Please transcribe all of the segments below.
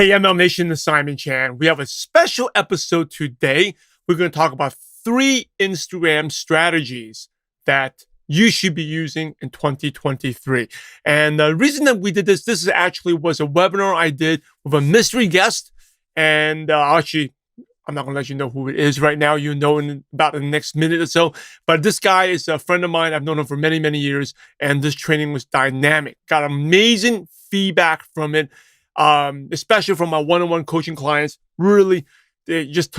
Hey, ML Nation, this is Simon Chan. We have a special episode today. We're going to talk about 3 Instagram strategies that you should be using in 2023. And the reason that we did this was a webinar I did with a mystery guest. And I'm not going to let you know who it is right now. You know in about the next minute or so. But this guy is a friend of mine. I've known him for many, many years. And this training was dynamic. Got amazing feedback from it. Especially from my one-on-one coaching clients, really, they just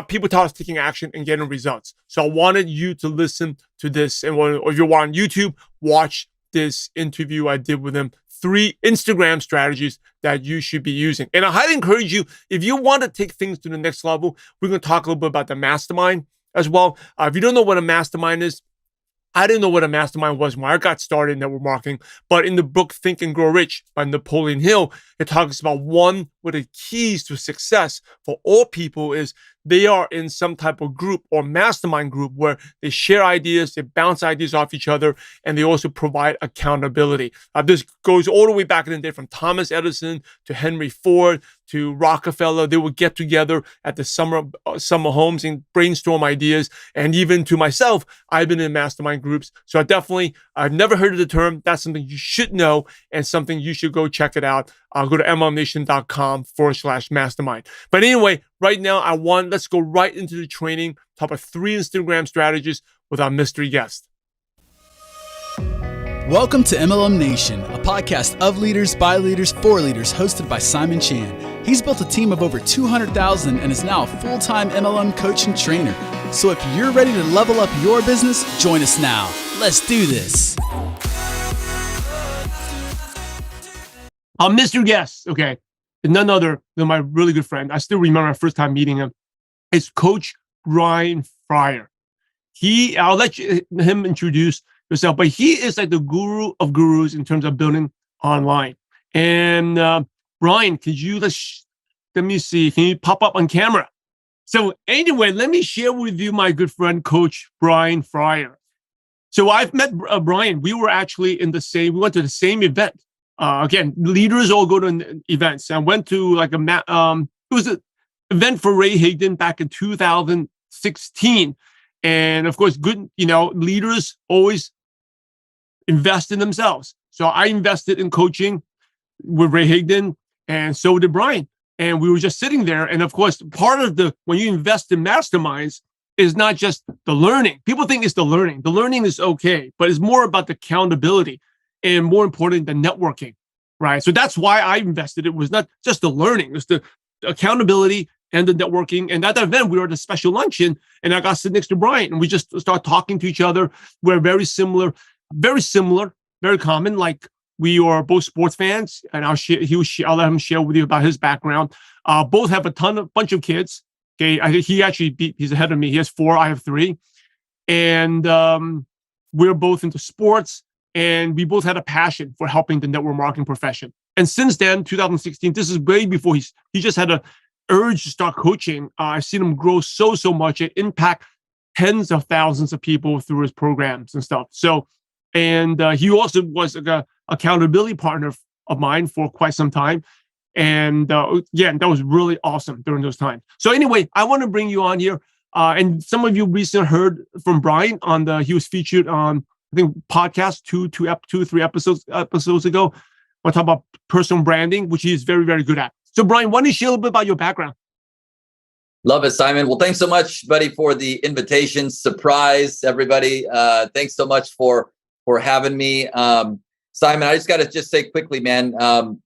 people taking action and getting results. So I wanted you to listen to this, and if you're on YouTube, watch this interview I did with him. 3 Instagram strategies that you should be using. And I highly encourage you, if you want to take things to the next level, we're going to talk a little bit about the mastermind as well. If you don't know what a mastermind is, I didn't know what a mastermind was when I got started in network marketing, but in the book Think and Grow Rich by Napoleon Hill, it talks about one of the keys to success for all people is they are in some type of group or mastermind group where they share ideas, they bounce ideas off each other, and they also provide accountability. This goes all the way back in the day from Thomas Edison to Henry Ford to Rockefeller. They would get together at the summer homes and brainstorm ideas. And even to myself, I've been in mastermind groups. So I've never heard of the term. That's something you should know and something you should go check it out. Go to mlnation.com/mastermind. But anyway, right now let's go right into the training, talk about 3 Instagram strategies with our mystery guest. Welcome to MLM Nation, a podcast of leaders, by leaders, for leaders, hosted by Simon Chan. He's built a team of over 200,000 and is now a full-time MLM coach and trainer. So if you're ready to level up your business, join us now. Let's do this. Our mystery guest, is none other than my really good friend. I still remember my first time meeting him. It's Coach Brian Fryer. I'll let him introduce himself, but he is like the guru of gurus in terms of building online. And Brian, could you let me see? Can you pop up on camera? So anyway, let me share with you my good friend, Coach Brian Fryer. So I've met Brian. We went to the same event. Again, leaders all go to events. I went to it was an event for Ray Higdon back in 2016. And of course, good, leaders always invest in themselves. So I invested in coaching with Ray Higdon, and so did Brian. And we were just sitting there. And of course, part of when you invest in masterminds is not just the learning. People think it's the learning. The learning is okay, but it's more about the accountability. And more important, the networking, right? So that's why I invested. It was not just the learning, it was the accountability and the networking. And at that event, we were at a special luncheon, and I got to sit next to Brian, and we just started talking to each other. We're very similar, very common. Like we are both sports fans, and I'll let him share with you about his background. Both have a bunch of kids. Okay, he's ahead of me. He has 4, I have 3, and we're both into sports. And we both had a passion for helping the network marketing profession. And since then, 2016, this is way before he just had an urge to start coaching. I've seen him grow so much and impact tens of thousands of people through his programs and stuff. So, and he also was an accountability partner of mine for quite some time. And that was really awesome during those times. So anyway, I want to bring you on here. And some of you recently heard from Brian he was featured on, I think, podcast 3 episodes ago. We'll talk about personal branding, which he is very, very good at. So, Brian, why don't you share a little bit about your background? Love it, Simon. Well, thanks so much, buddy, for the invitation. Surprise, everybody. Thanks so much for having me. Simon, I just got to say quickly, man,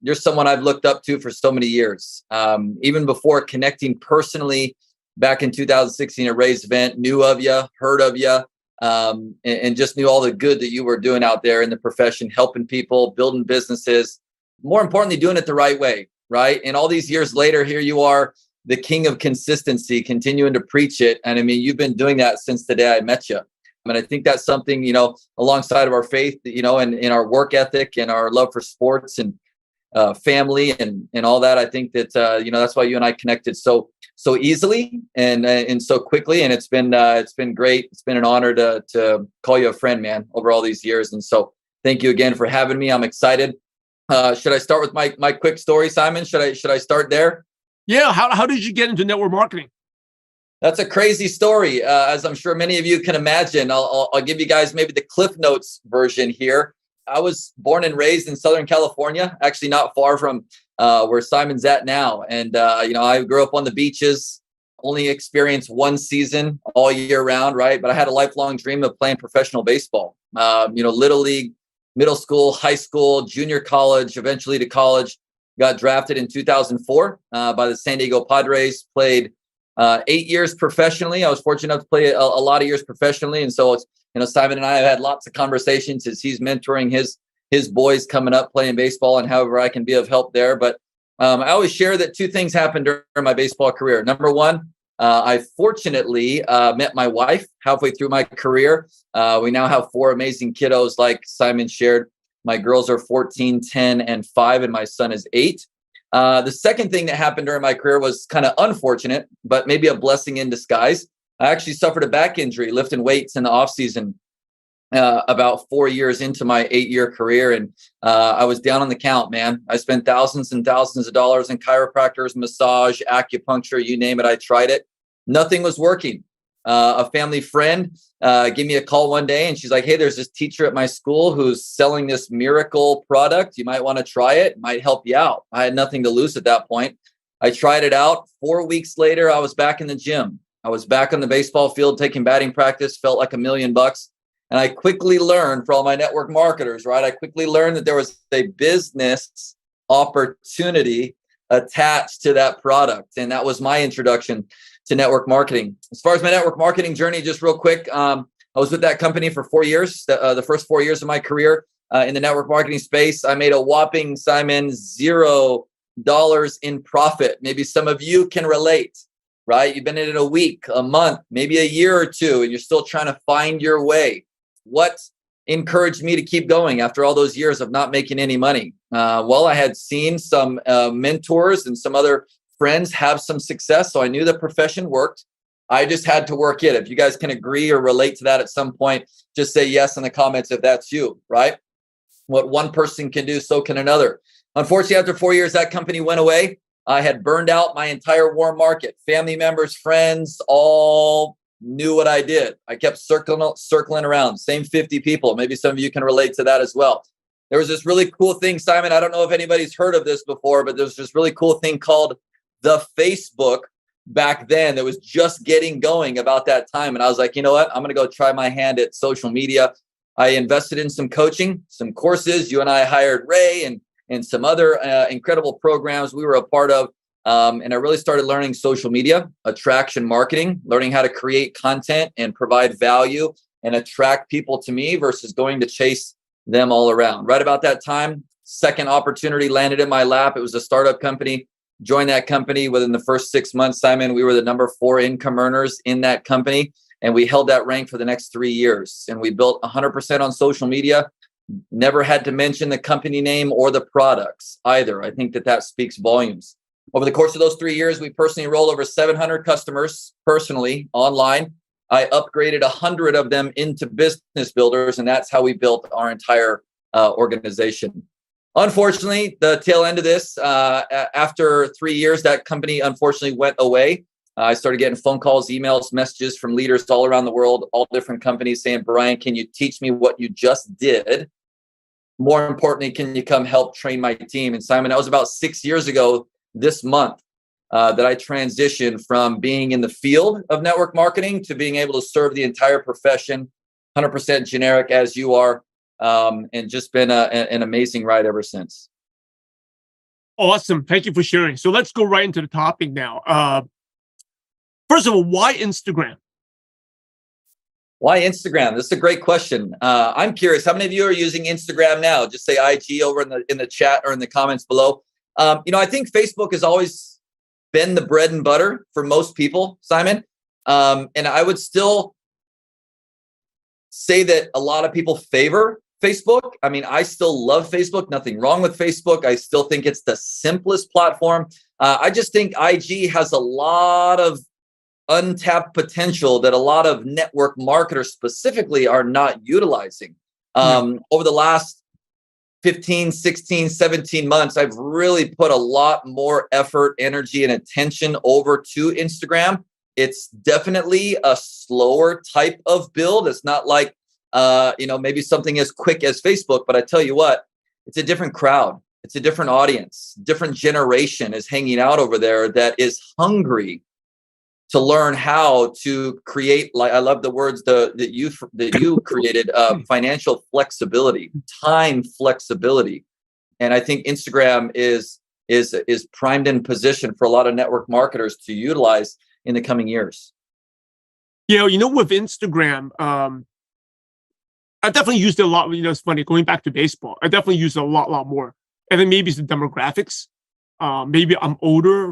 you're someone I've looked up to for so many years. Even before connecting personally back in 2016 at Ray's event, knew of you, heard of you. And just knew all the good that you were doing out there in the profession, helping people, building businesses, more importantly, doing it the right way, right? And all these years later, here you are, the king of consistency, continuing to preach it. And I mean, you've been doing that since the day I met you. And I think that's something, alongside of our faith, and in our work ethic and our love for sports and family and all that. I think that, that's why you and I connected so easily and so quickly. And it's been great. It's been an honor to call you a friend, man, over all these years. And so thank you again for having me. I'm excited. Should I start with my quick story, Simon? Should I start there? Yeah. How did you get into network marketing? That's a crazy story, as I'm sure many of you can imagine. I'll give you guys maybe the Cliff Notes version here. I was born and raised in Southern California, actually not far from where Simon's at now. And, I grew up on the beaches, only experienced one season all year round, right? But I had a lifelong dream of playing professional baseball, Little League, middle school, high school, junior college, eventually to college. Got drafted in 2004 by the San Diego Padres, played 8 years professionally. I was fortunate enough to play a lot of years professionally. And so, Simon and I have had lots of conversations as he's mentoring his boys coming up playing baseball and however I can be of help there. But I always share that two things happened during my baseball career. Number one, I fortunately met my wife halfway through my career. We now have 4 amazing kiddos like Simon shared. My girls are 14, 10, and 5, and my son is 8. The second thing that happened during my career was kind of unfortunate, but maybe a blessing in disguise. I actually suffered a back injury lifting weights in the off season about 4 years into my 8-year career. And I was down on the count, man. I spent thousands and thousands of dollars in chiropractors, massage, acupuncture, you name it. I tried it. Nothing was working. A family friend gave me a call one day and she's like, hey, there's this teacher at my school who's selling this miracle product. You might want to try it. It might help you out. I had nothing to lose at that point. I tried it out. 4 weeks later, I was back in the gym. I was back on the baseball field taking batting practice, felt like $1 million. And I quickly learned, for all my network marketers, right? I quickly learned that there was a business opportunity attached to that product. And that was my introduction to network marketing. As far as my network marketing journey, just real quick, I was with that company for 4 years, the first 4 years of my career in the network marketing space. I made a whopping, Simon, $0 in profit. Maybe some of you can relate, right? You've been in it a week, a month, maybe a year or two, and you're still trying to find your way. What encouraged me to keep going after all those years of not making any money? Well, I had seen some mentors and some other friends have some success. So I knew the profession worked. I just had to work it. If you guys can agree or relate to that at some point, just say yes in the comments if that's you, right? What one person can do, so can another. Unfortunately, after 4 years, that company went away. I had burned out my entire warm market. Family members, friends, all knew what I did. I kept circling around, same 50 people. Maybe some of you can relate to that as well. There was this really cool thing, Simon. I don't know if anybody's heard of this before, but there's this really cool thing called the Facebook back then that was just getting going about that time. And I was like, you know what? I'm going to go try my hand at social media. I invested in some coaching, some courses. You and I hired Ray and some other incredible programs we were a part of. And I really started learning social media, attraction marketing, learning how to create content and provide value and attract people to me versus going to chase them all around. Right about that time, second opportunity landed in my lap. It was a startup company. Joined that company within the first 6 months, Simon. We were the number 4 income earners in that company. And we held that rank for the next 3 years. And we built 100% on social media. Never had to mention the company name or the products either. I think that speaks volumes. Over the course of those 3 years, we personally enrolled over 700 customers personally online. I upgraded 100 of them into business builders. And that's how we built our entire organization. Unfortunately, the tail end of this, after 3 years, that company unfortunately went away. I started getting phone calls, emails, messages from leaders all around the world, all different companies saying, Brian, can you teach me what you just did? More importantly, can you come help train my team? And Simon, that was about 6 years ago this month that I transitioned from being in the field of network marketing to being able to serve the entire profession, 100% generic as you are. And just been an amazing ride ever since. Awesome. Thank you for sharing. So let's go right into the topic now. First of all, why Instagram? Why Instagram? This is a great question. I'm curious, how many of you are using Instagram now? Just say IG over in the chat or in the comments below. I think Facebook has always been the bread and butter for most people, Simon. And I would still say that a lot of people favor Facebook. I mean, I still love Facebook. Nothing wrong with Facebook. I still think it's the simplest platform. I just think IG has a lot of untapped potential that a lot of network marketers specifically are not utilizing. Over the last 15, 16, 17 months, I've really put a lot more effort, energy, and attention over to Instagram. It's definitely a slower type of build. It's not like, maybe something as quick as Facebook, but I tell you what, it's a different crowd. It's a different audience, different generation is hanging out over there that is hungry to learn how to create, like, I love the words that you created, financial flexibility, time flexibility. And I think Instagram is primed in position for a lot of network marketers to utilize in the coming years. With Instagram, I definitely used it a lot. It's funny, going back to baseball, I definitely used it a lot more. And then maybe it's the demographics. Maybe I'm older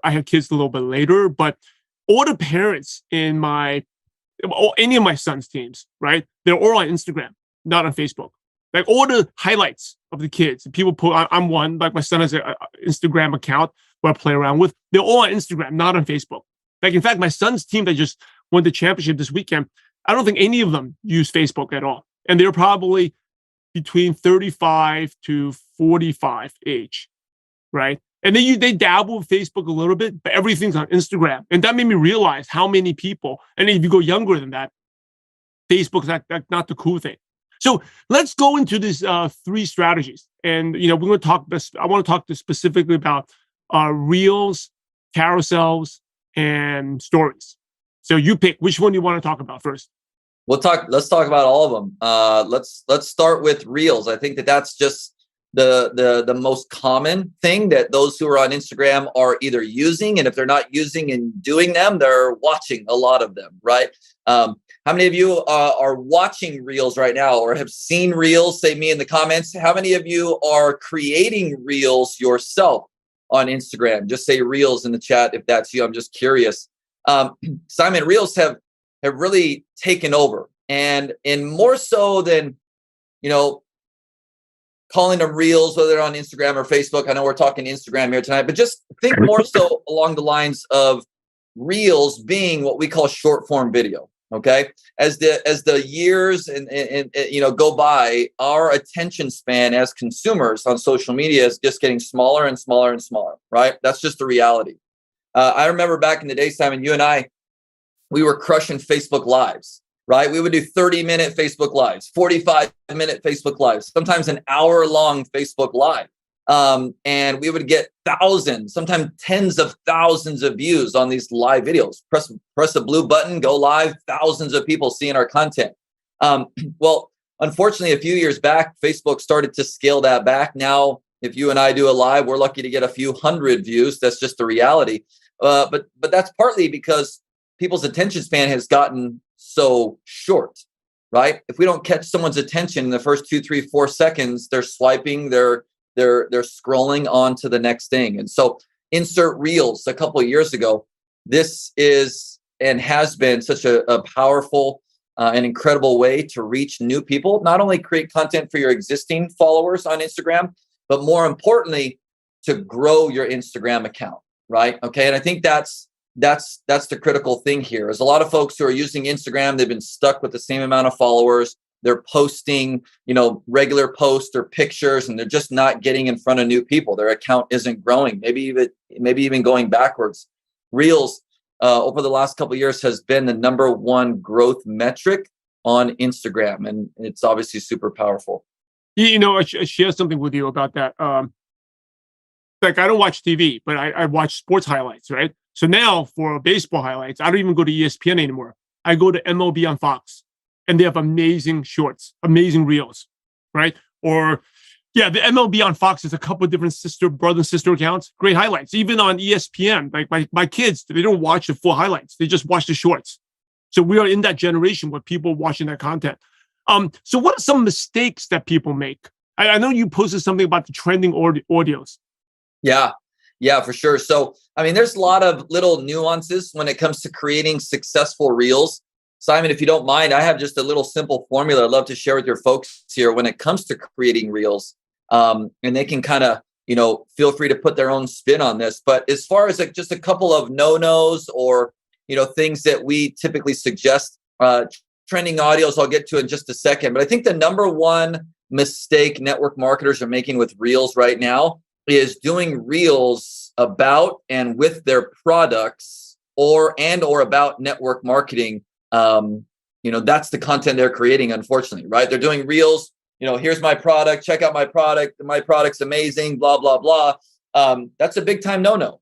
I had kids a little bit later, but all the parents in any of my son's teams, right? They're all on Instagram, not on Facebook. Like all the highlights of the kids, people put, I'm one, like my son has an Instagram account where I play around with. They're all on Instagram, not on Facebook. Like, in fact, my son's team that just won the championship this weekend, I don't think any of them use Facebook at all. And they're probably between 35 to 45 age, right? And they dabble with Facebook a little bit, but everything's on Instagram. And that made me realize how many people, and if you go younger than that, Facebook's not the cool thing. So let's go into these 3 strategies. And, we're going to talk this. I want to talk specifically about reels, carousels, and stories. So you pick which one you want to talk about first. Let's talk about all of them. Let's start with reels. I think that's just the most common thing that those who are on Instagram are either using, and if they're not using and doing them, they're watching a lot of them, right? How many of you are watching reels right now or have seen reels? Say me in the comments. How many of you are creating reels yourself on Instagram? Just say reels in the chat if that's you. I'm just curious. Simon, reels have really taken over, and more so than, calling them reels, whether they're on Instagram or Facebook. I know we're talking Instagram here tonight, but just think more so along the lines of reels being what we call short form video. Okay. As the years and go by, our attention span as consumers on social media is just getting smaller and smaller and smaller, right? That's just the reality. I remember back in the day, Simon, you and I, we were crushing Facebook Lives, right? We would do 30-minute Facebook Lives, 45-minute Facebook Lives, sometimes an hour-long Facebook Live. And we would get thousands, sometimes tens of thousands of views on these live videos. Press a blue button, go live, thousands of people seeing our content. Well, unfortunately, a few years back, Facebook started to scale that back. Now, if you and I do a live, we're lucky to get a few hundred views. That's just the reality. But that's partly because people's attention span has gotten so short, right? If we don't catch someone's attention in the first 2, 3, 4 seconds, they're swiping, they're scrolling on to the next thing. And so insert reels a couple of years ago, this is and has been such a powerful and incredible way to reach new people, not only create content for your existing followers on Instagram, but more importantly, to grow your Instagram account, right? Okay. And I think that's the critical thing here is a lot of folks who are using Instagram, they've been stuck with the same amount of followers. They're posting, regular posts or pictures, and they're just not getting in front of new people. Their account isn't growing, maybe even going backwards. Reels over the last couple of years has been the number one growth metric on Instagram, and it's obviously super powerful. I share something with you about that. Like, I don't watch TV, but I watch sports highlights, right? So now for baseball highlights, I don't even go to ESPN anymore. I go to MLB on Fox, and they have amazing shorts, amazing reels, right? Or, yeah, the MLB on Fox is a couple of different brother and sister accounts, great highlights. Even on ESPN, like my kids, they don't watch the full highlights. They just watch the shorts. So we are in that generation with people watching that content. So what are some mistakes that people make? I know you posted something about the trending audios. Yeah, for sure. So, there's a lot of little nuances when it comes to creating successful reels. Simon, if you don't mind, I have just a little simple formula I'd love to share with your folks here when it comes to creating reels. And they can kind of, feel free to put their own spin on this. But as far as just a couple of no-nos or, things that we typically suggest, trending audios, I'll get to in just a second. But I think the number one mistake network marketers are making with Reels right now is doing Reels about and with their products or about network marketing. That's the content they're creating, unfortunately, right? They're doing Reels, here's my product, check out my product's amazing, blah, blah, blah. That's a big time no-no,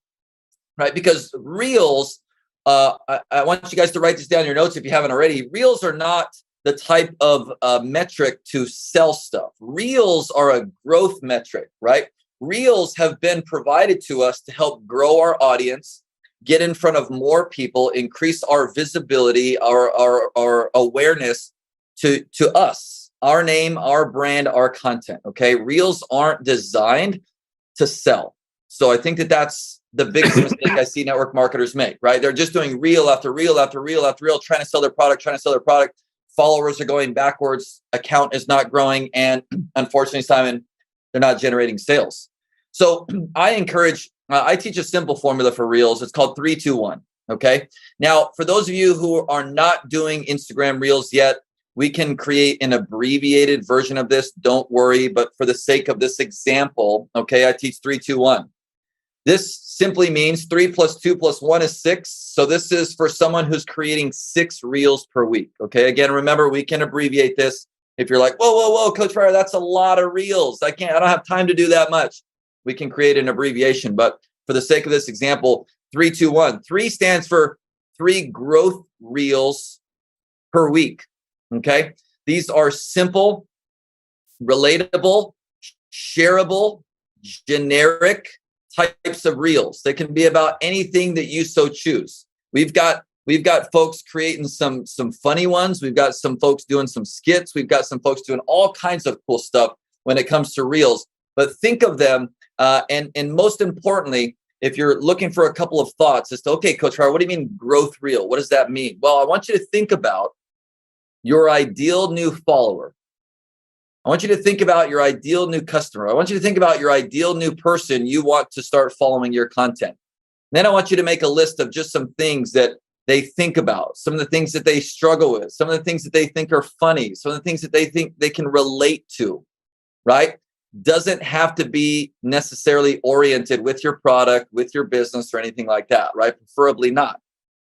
right? Because Reels, I want you guys to write this down in your notes if you haven't already. Reels are not the type of metric to sell stuff. Reels are a growth metric, right? Reels have been provided to us to help grow our audience, get in front of more people, increase our visibility, our awareness to us, our name, our brand, our content. Okay. Reels aren't designed to sell. So I think that's the biggest mistake I see network marketers make, right? They're just doing reel after reel after reel after reel, trying to sell their product. Followers are going backwards. Account is not growing. And unfortunately, Simon, they're not generating sales. So I encourage, I teach a simple formula for Reels. It's called 3-2-1. Okay. Now, for those of you who are not doing Instagram Reels yet, we can create an abbreviated version of this. Don't worry. But for the sake of this example, okay, I teach 3-2-1. This simply means 3 + 2 + 1 is 6. So this is for someone who's creating 6 Reels per week. Okay. Again, remember, we can abbreviate this. If you're like, whoa, Coach Fryer, that's a lot of Reels. I don't have time to do that much. We can create an abbreviation. But for the sake of this example, 3-2-1. 3 stands for 3 growth Reels per week. Okay. These are simple, relatable, shareable, generic types of Reels. They can be about anything that you so choose. We've got folks creating some funny ones. We've got some folks doing some skits. We've got some folks doing all kinds of cool stuff when it comes to Reels. But think of them, and most importantly, if you're looking for a couple of thoughts as to, okay, Coach Fryer, what do you mean growth reel? What does that mean? Well, I want you to think about your ideal new follower. I want you to think about your ideal new customer. I want you to think about your ideal new person you want to start following your content. Then I want you to make a list of just some things that they think about, some of the things that they struggle with, some of the things that they think are funny, some of the things that they think they can relate to, right? Doesn't have to be necessarily oriented with your product, with your business, or anything like that, right? Preferably not.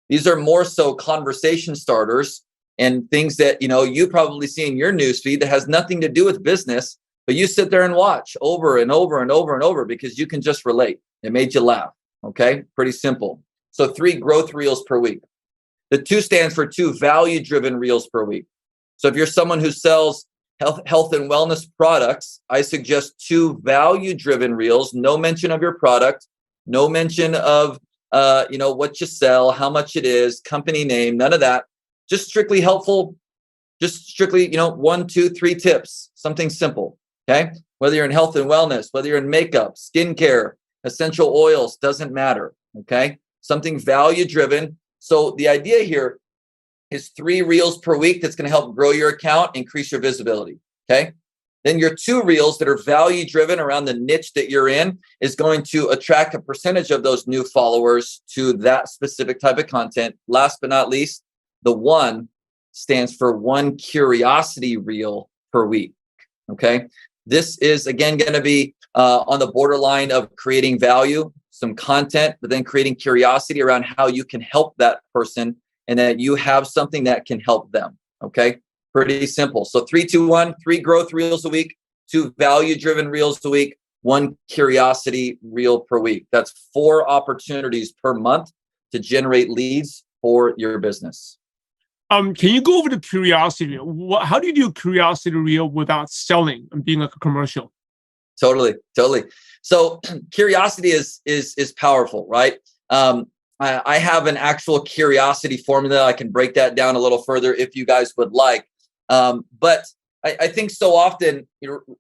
These are more so conversation starters and things that, you probably see in your newsfeed that has nothing to do with business, but you sit there and watch over and over and over and over because you can just relate. It made you laugh. Okay. Pretty simple. So 3 growth Reels per week. The 2 stands for 2 value-driven Reels per week. So if you're someone who sells health and wellness products, I suggest 2 value-driven Reels, no mention of your product, no mention of, what you sell, how much it is, company name, none of that. Just strictly helpful, just strictly, 1, 2, 3 tips, something simple. Okay. Whether you're in health and wellness, whether you're in makeup, skincare, essential oils, doesn't matter. Okay. Something value-driven. So the idea here is 3 Reels per week that's going to help grow your account, increase your visibility. Okay. Then your 2 Reels that are value-driven around the niche that you're in is going to attract a percentage of those new followers to that specific type of content. Last but not least, the 1 stands for 1 curiosity Reel per week. Okay. This is, again, going to be on the borderline of creating value, some content, but then creating curiosity around how you can help that person and that you have something that can help them. Okay. Pretty simple. So 3-2-1, 3 growth Reels a week, 2 value-driven Reels a week, 1 curiosity Reel per week. That's 4 opportunities per month to generate leads for your business. Can you go over the curiosity reel? How do you do a curiosity reel without selling and being like a commercial? Totally. So curiosity is powerful, right? I have an actual curiosity formula. I can break that down a little further if you guys would like. But I think so often,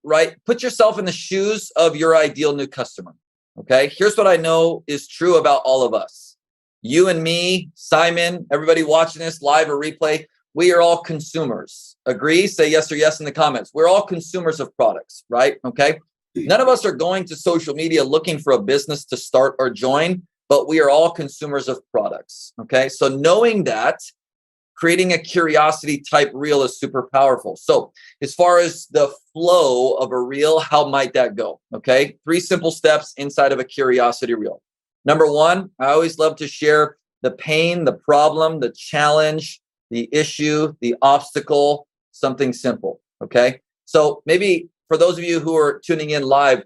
right? Put yourself in the shoes of your ideal new customer. Okay. Here's what I know is true about all of us. You and me, Simon, everybody watching this live or replay, we are all consumers. Agree? Say yes or yes in the comments. We're all consumers of products, right? Okay. None of us are going to social media looking for a business to start or join, but we are all consumers of products. Okay. So knowing that, creating a curiosity type reel is super powerful. So as far as the flow of a reel, how might that go? Okay. 3 simple steps inside of a curiosity reel. Number 1, I always love to share the pain, the problem, the challenge, the issue, the obstacle, something simple. Okay. So maybe for those of you who are tuning in live,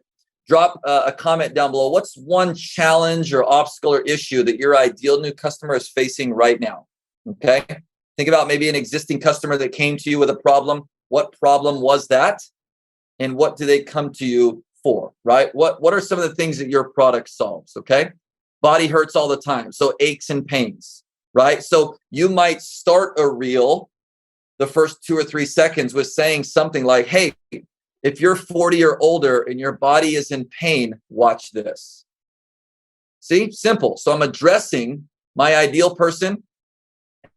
drop a comment down below. What's one challenge or obstacle or issue that your ideal new customer is facing right now? Okay. Think about maybe an existing customer that came to you with a problem. What problem was that? And what do they come to you for, right? What are some of the things that your product solves? Okay. Body hurts all the time. So aches and pains, right? So you might start a reel the first 2 or 3 seconds with saying something like, hey, if you're 40 or older and your body is in pain, watch this. See, simple. So I'm addressing my ideal person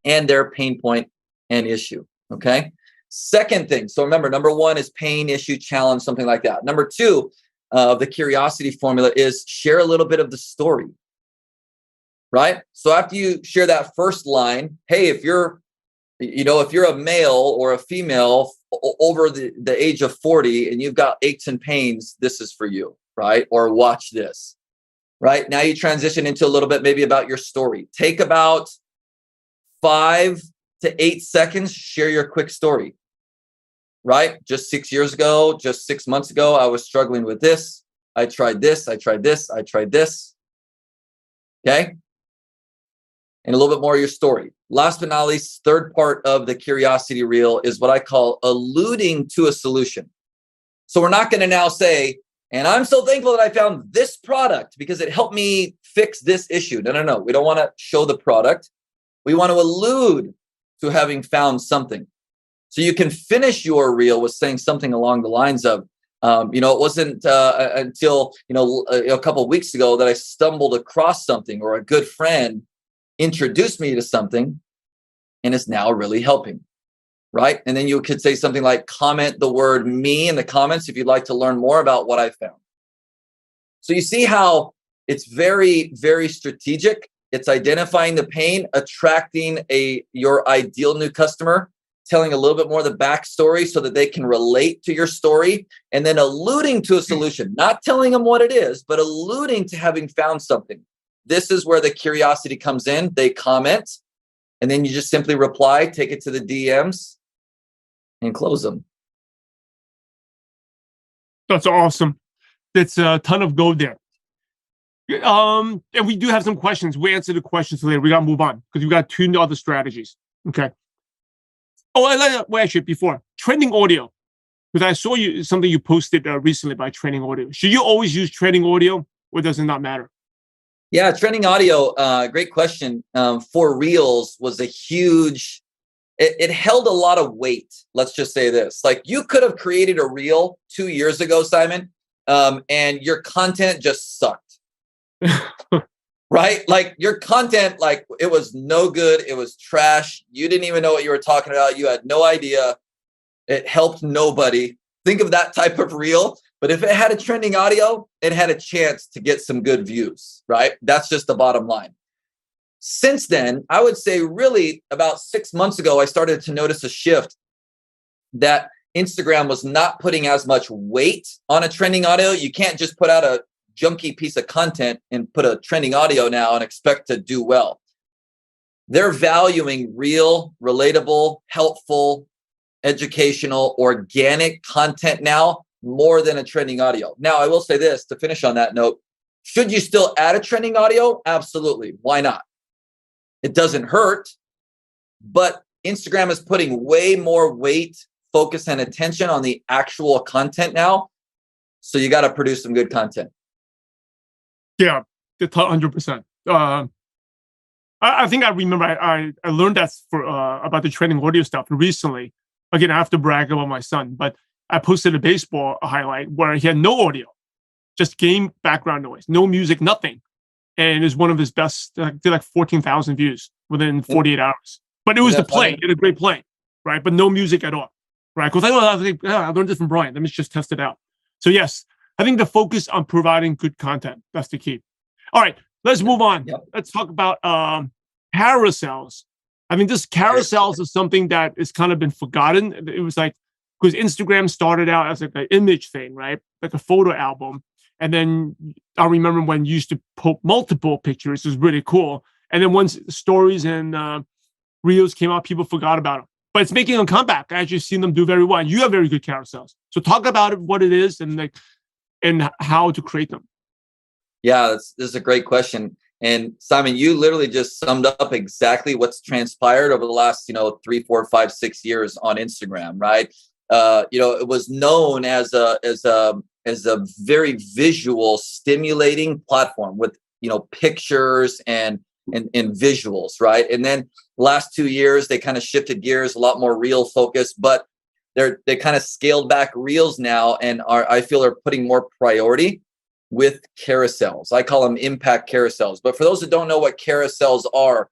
and their pain point and issue. Okay. Second thing. So remember, number 1 is pain, issue, challenge, something like that. Number 2 of the curiosity formula is share a little bit of the story. Right. So after you share that first line, hey, if you're a male or a female over the age of 40 and you've got aches and pains, this is for you, right? Or watch this, right? Now you transition into a little bit maybe about your story. Take about 5 to 8 seconds, share your quick story, right? Just 6 years ago, just 6 months ago, I was struggling with this. I tried this, I tried this, I tried this. Okay. And a little bit more of your story. Last but not least, third part of the curiosity reel is what I call alluding to a solution. So we're not going to now say, and I'm so thankful that I found this product because it helped me fix this issue. No. We don't want to show the product. We want to allude to having found something. So you can finish your reel with saying something along the lines of, it wasn't until, a couple of weeks ago that I stumbled across something, or a good friend introduced me to something and it's now really helping, right? And then you could say something like, comment the word me in the comments if you'd like to learn more about what I found. So you see how it's very, very strategic. It's identifying the pain, attracting your ideal new customer, telling a little bit more of the backstory so that they can relate to your story, and then alluding to a solution, not telling them what it is, but alluding to having found something. This is where the curiosity comes in. They comment, and then you just simply reply, take it to the DMs, and close them. That's awesome. That's a ton of gold there. And we do have some questions. We answer the questions later. We got to move on because we got 2 other strategies. Okay. Actually, before trending audio, because I saw something you posted recently about trending audio. Should you always use trending audio, or does it not matter? Yeah, trending audio, great question. For Reels was a huge, it held a lot of weight. Let's just say this. Like, you could have created a Reel 2 years ago, Simon, and your content just sucked. Right? Like, your content, like, it was no good. It was trash. You didn't even know what you were talking about. You had no idea. It helped nobody. Think of that type of Reel. But if it had a trending audio, it had a chance to get some good views, right? That's just the bottom line. Since then, I would say really about 6 months ago, I started to notice a shift that Instagram was not putting as much weight on a trending audio. You can't just put out a junky piece of content and put a trending audio now and expect to do well. They're valuing real, relatable, helpful, educational, organic content now more than a trending audio. Now, I will say this to finish on that note. Should you still add a trending audio? Absolutely. Why not? It doesn't hurt, but Instagram is putting way more weight, focus, and attention on the actual content now. So you got to produce some good content. Yeah, 100%. I think I remember I learned that about the trending audio stuff recently. Again, I have to brag about my son, but I posted a baseball highlight where he had no audio, just game background noise, no music, nothing. And it's one of his best, did like 14,000 views within 48 hours. But it was the play, it had a great play, right? But no music at all, right? Because I learned this from Brian. Let me just test it out. So yes, I think the focus on providing good content, that's the key. All right, let's move on. Yep. Let's talk about carousels. I mean, this carousels is something that has kind of been forgotten. It was like, because Instagram started out as like an image thing, right? Like a photo album. And then I remember when you used to put multiple pictures, it was really cool. And then once stories and reels came out, people forgot about them. But it's making a comeback. I actually seen them do very well. And you have very good carousels. So talk about it, what it is, and like, and how to create them. Yeah, this is a great question. And Simon, you literally just summed up exactly what's transpired over the last, 3, 4, 5, 6 years on Instagram, right? It was known as a very visual, stimulating platform with pictures and visuals, right? And then last 2 years they kind of shifted gears, a lot more reel focus, but they kind of scaled back reels now and I feel are putting more priority with carousels. I call them impact carousels. But for those that don't know what carousels are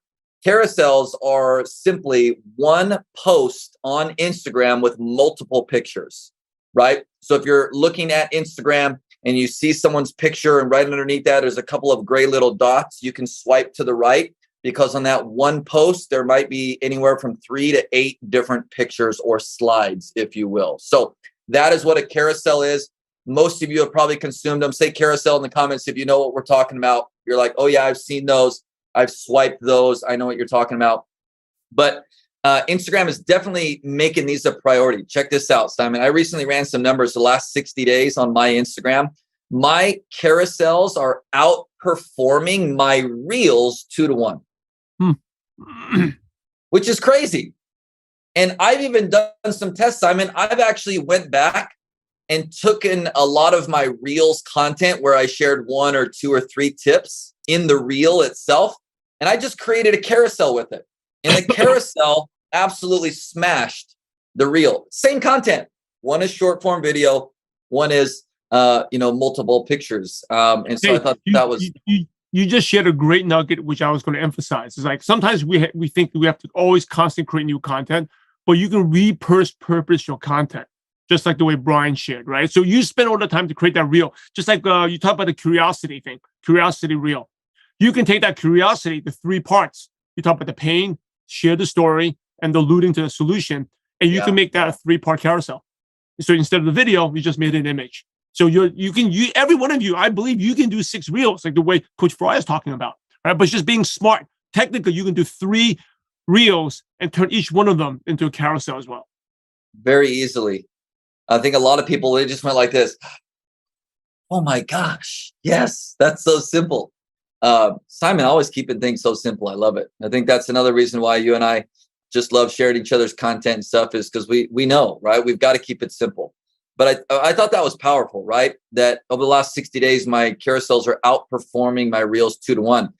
simply one post on Instagram with multiple pictures, right? So if you're looking at Instagram and you see someone's picture and right underneath that, there's a couple of gray little dots, you can swipe to the right because on that one post, there might be anywhere from 3 to 8 different pictures or slides, if you will. So that is what a carousel is. Most of you have probably consumed them. Say carousel in the comments if you know what we're talking about. You're like, oh yeah, I've seen those. I've swiped those. I know what you're talking about. But Instagram is definitely making these a priority. Check this out, Simon. I recently ran some numbers the last 60 days on my Instagram. My carousels are outperforming my reels 2 to 1, which is crazy. And I've even done some tests, Simon. I've actually went back and took in a lot of my reels content where I shared 1 or 2 or 3 tips in the reel itself. And I just created a carousel with it. And the carousel absolutely smashed the reel. Same content. One is short form video. One is, multiple pictures. And so I thought that was... You just shared a great nugget, which I was going to emphasize. It's like sometimes we think we have to always constantly create new content, but you can repurpose your content. Just like the way Brian shared, right? So you spend all the time to create that reel. Just like you talk about the curiosity thing, curiosity reel. You can take that curiosity, the 3 parts. You talk about the pain, share the story, and the alluding to the solution. And you can make that a 3-part carousel. So instead of the video, you just made an image. So every one of you, I believe you can do 6 reels, like the way Coach Fry is talking about, right? But just being smart. Technically, you can do 3 reels and turn each one of them into a carousel as well. Very easily. I think a lot of people, they just went like this. Oh my gosh. Yes, that's so simple. Simon, always keeping things so simple. I love it. I think that's another reason why you and I just love sharing each other's content and stuff is because we know, right? We've got to keep it simple. But I thought that was powerful, right? That over the last 60 days, my carousels are outperforming my reels 2 to 1.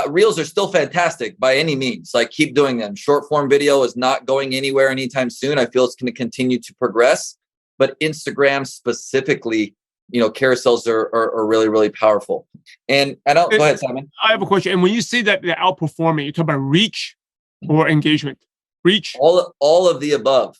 Reels are still fantastic by any means. Like keep doing them. Short form video is not going anywhere anytime soon. I feel it's going to continue to progress, but Instagram specifically, carousels are really, really powerful. And go ahead, Simon. I have a question. And when you say that they're outperforming, you talk about reach or engagement? Reach? All of the above.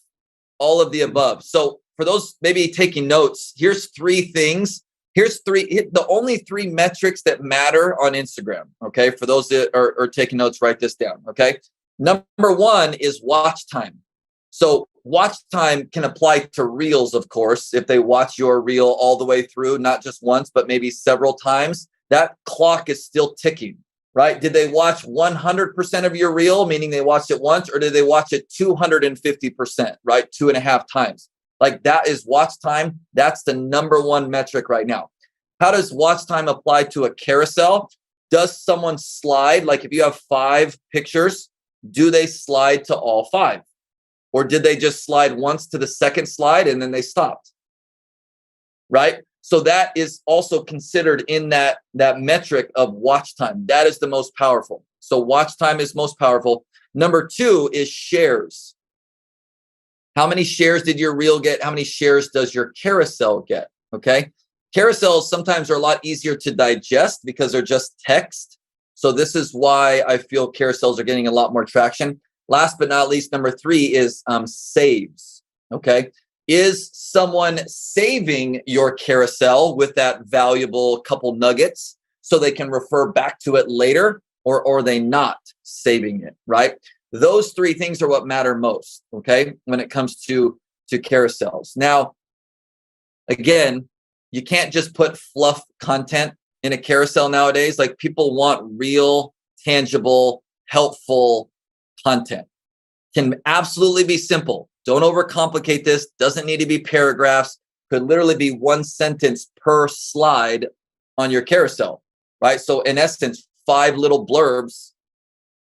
All of the above. So for those maybe taking notes, here's 3 things. The only 3 metrics that matter on Instagram. Okay. For those that are taking notes, write this down. Okay. Number 1 is watch time. So watch time can apply to reels, of course, if they watch your reel all the way through, not just once, but maybe several times, that clock is still ticking, right? Did they watch 100% of your reel, meaning they watched it once, or did they watch it 250%, right? 2.5 times. Like that is watch time. That's the number 1 metric right now. How does watch time apply to a carousel? Does someone slide? Like if you have 5 pictures, do they slide to all 5? Or did they just slide once to the second slide and then they stopped? Right? So that is also considered in that metric of watch time. That is the most powerful. So watch time is most powerful. Number 2 is shares. How many shares did your reel get? How many shares does your carousel get? Okay. Carousels sometimes are a lot easier to digest because they're just text. So this is why I feel carousels are getting a lot more traction. Last but not least, number 3 is saves. Okay. Is someone saving your carousel with that valuable couple nuggets so they can refer back to it later? or are they not saving it, right? Those three things are what matter most, okay, when it comes to carousels. Now, again, you can't just put fluff content in a carousel nowadays. Like, people want real, tangible, helpful content. Can absolutely be simple. Don't overcomplicate this. Doesn't need to be paragraphs. Could literally be one sentence per slide on your carousel, right? So in essence, 5 little blurbs,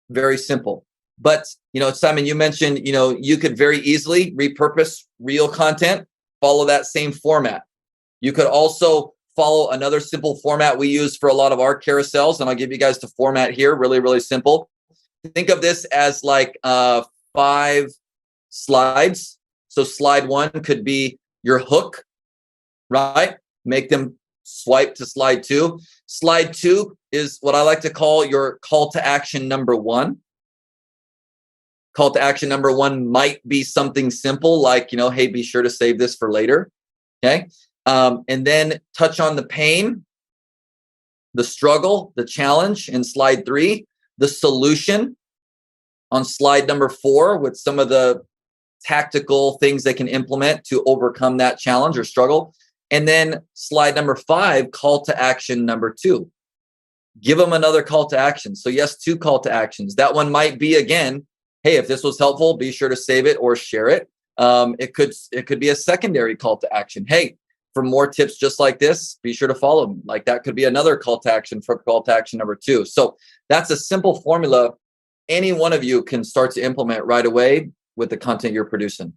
very simple. But, Simon, you mentioned, you could very easily repurpose real content, follow that same format. You could also follow another simple format we use for a lot of our carousels, and I'll give you guys the format here, really, really simple. Think of this as like 5 slides. So slide 1 could be your hook, right? Make them swipe to slide 2. Slide 2 is what I like to call your call to action number 1. Call to action number 1 might be something simple like, hey, be sure to save this for later. Okay. And then touch on the pain, the struggle, the challenge in slide 3, the solution on slide number 4 with some of the tactical things they can implement to overcome that challenge or struggle. And then slide number 5, call to action number 2. Give them another call to action. So yes, 2 call to actions. That one might be, again, hey, if this was helpful, be sure to save it or share it. It could be a secondary call to action. Hey, for more tips just like this, be sure to follow me. Like, that could be another call to action for call to action number 2. So that's a simple formula any one of you can start to implement right away with the content you're producing.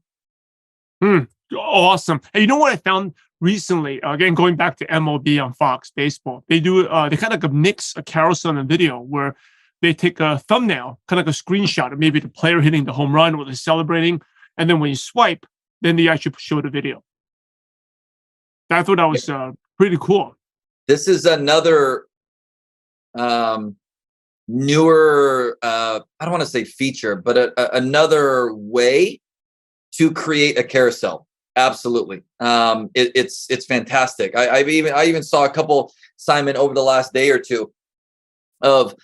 Awesome. And you know what I found recently? Again, going back to MLB on Fox Baseball, they kind of like mix a carousel and a video where they take a thumbnail, kind of like a screenshot of maybe the player hitting the home run or they're celebrating. And then when you swipe, then they actually show the video. I thought that was pretty cool. This is another newer, I don't want to say feature, but another way to create a carousel. Absolutely. It's fantastic. I even saw a couple, Simon, over the last day or two of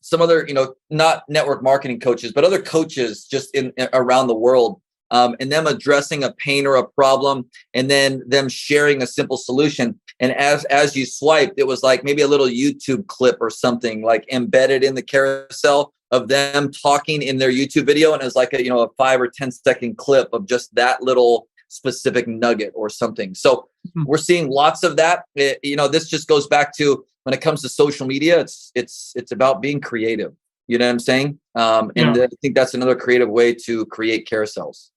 some other, not network marketing coaches, but other coaches just around the world, and them addressing a pain or a problem, and then them sharing a simple solution. And as you swiped, it was like maybe a little YouTube clip or something like embedded in the carousel of them talking in their YouTube video. And it was like a 5 or 10 second clip of just that little specific nugget or something. So we're seeing lots of that. This just goes back to when it comes to social media, it's about being creative. You know what I'm saying? And I think that's another creative way to create carousels.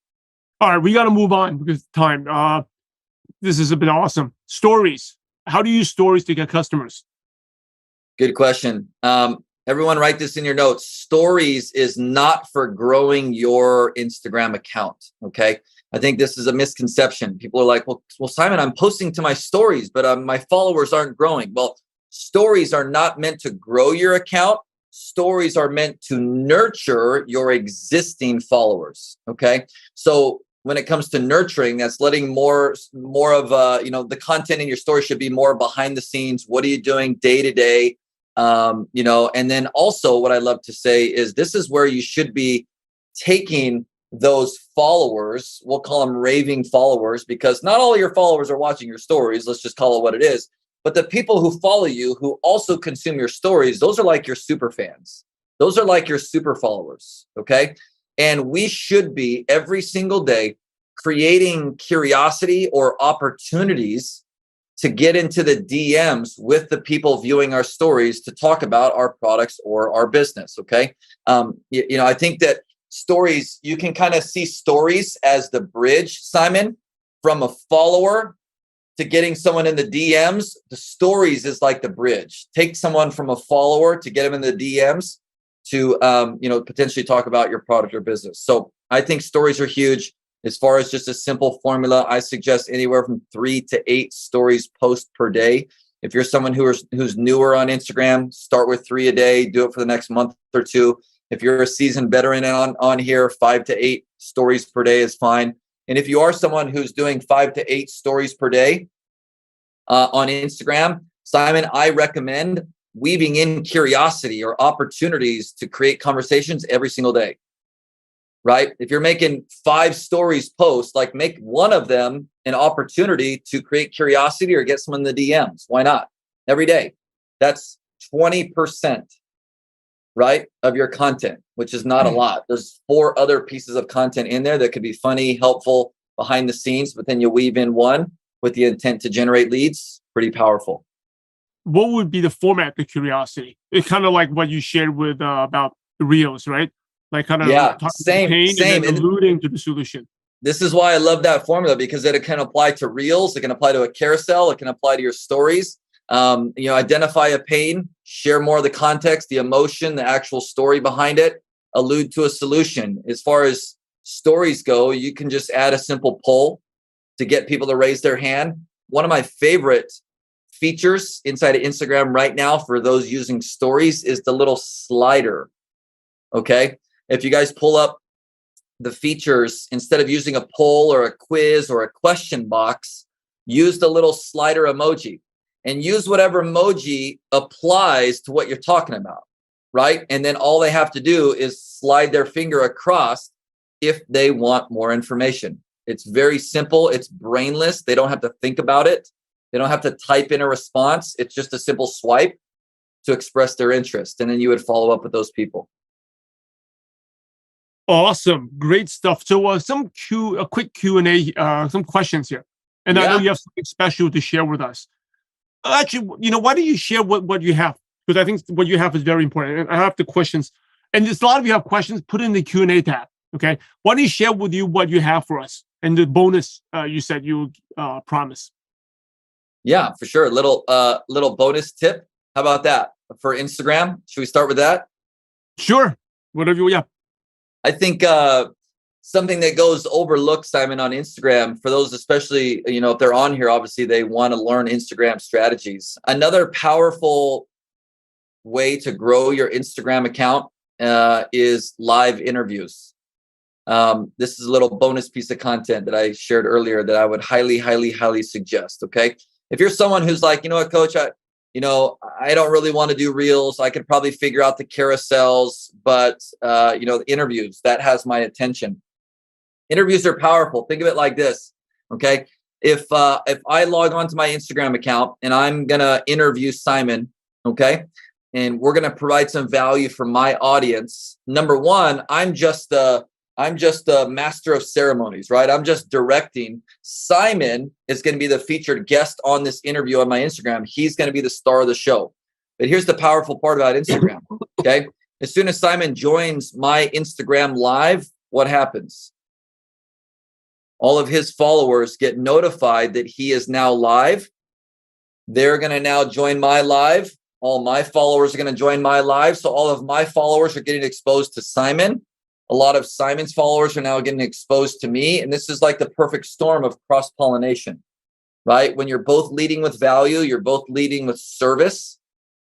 All right, we got to move on because of time. This has been awesome. Stories. How do you use stories to get customers? Good question. Everyone write this in your notes. Stories is not for growing your Instagram account. Okay. I think this is a misconception. People are like, well, Simon, I'm posting to my stories, but my followers aren't growing. Well, stories are not meant to grow your account. Stories are meant to nurture your existing followers. Okay. So when it comes to nurturing, that's letting more of the content in your story should be more behind the scenes. What are you doing day to day? And then also what I love to say is this is where you should be taking those followers. We'll call them raving followers, because not all your followers are watching your stories. Let's just call it what it is. But the people who follow you, who also consume your stories, those are like your super fans. Those are like your super followers. Okay. And we should be every single day creating curiosity or opportunities to get into the DMs with the people viewing our stories to talk about our products or our business. Okay. I think that stories, you can kind of see stories as the bridge, Simon, from a follower to getting someone in the DMs. The stories is like the bridge. Take someone from a follower to get them in the DMs to, potentially talk about your product or business. So I think stories are huge. As far as just a simple formula, I suggest anywhere from 3 to 8 stories post per day. If you're someone who's newer on Instagram, start with 3 a day, do it for the next month or 2. If you're a seasoned veteran on here, 5 to 8 stories per day is fine. And if you are someone who's doing 5 to 8 stories per day on Instagram, Simon, I recommend weaving in curiosity or opportunities to create conversations every single day, right? If you're making 5 stories posts, like make one of them an opportunity to create curiosity or get someone in the DMs. Why not? Every day. That's 20%, right, of your content, which is not a lot. There's 4 other pieces of content in there that could be funny, helpful, behind the scenes, but then you weave in one with the intent to generate leads. Pretty powerful. What would be the format of curiosity? It's kind of like what you shared with about the reels, right? Like kind of talking same, pain same. and then alluding to the solution. This is why I love that formula, because it can apply to reels. It can apply to a carousel. It can apply to your stories. Identify a pain, share more of the context, the emotion, the actual story behind it, allude to a solution. As far as stories go, you can just add a simple poll to get people to raise their hand. One of my favorite features inside of Instagram right now for those using stories is the little slider. Okay. If you guys pull up the features, instead of using a poll or a quiz or a question box, use the little slider emoji and use whatever emoji applies to what you're talking about, right? And then all they have to do is slide their finger across if they want more information. It's very simple. It's brainless. They don't have to think about it. They don't have to type in a response. It's just a simple swipe to express their interest. And then you would follow up with those people. Awesome. Great stuff. So a quick Q&A, some questions here. And I know you have something special to share with us. Actually, why don't you share what you have? Because I think what you have is very important. And I have the questions. And there's a lot of you have questions, put in the Q&A tab. Okay. Why don't you share with you what you have for us? And the bonus you said you promise. Yeah, for sure. Little bonus tip. How about that for Instagram? Should we start with that? Sure. Whatever you. I think something that goes overlooked, Simon, on Instagram, for those especially, if they're on here, obviously they want to learn Instagram strategies. Another powerful way to grow your Instagram account is live interviews. This is a little bonus piece of content that I shared earlier that I would highly, highly, highly suggest. Okay. If you're someone who's like, you know what, coach, I don't really want to do reels. I could probably figure out the carousels, but the interviews, that has my attention. Interviews are powerful. Think of it like this. Okay. If I log on to my Instagram account and I'm going to interview Simon, okay, and we're going to provide some value for my audience. Number one, I'm just the master of ceremonies, right? I'm just directing. Simon is going to be the featured guest on this interview on my Instagram. He's going to be the star of the show. But here's the powerful part about Instagram, okay? As soon as Simon joins my Instagram live, what happens? All of his followers get notified that he is now live. They're going to now join my live. All my followers are going to join my live. So all of my followers are getting exposed to Simon. A lot of Simon's followers are now getting exposed to me. And this is like the perfect storm of cross-pollination, right? When you're both leading with value, you're both leading with service.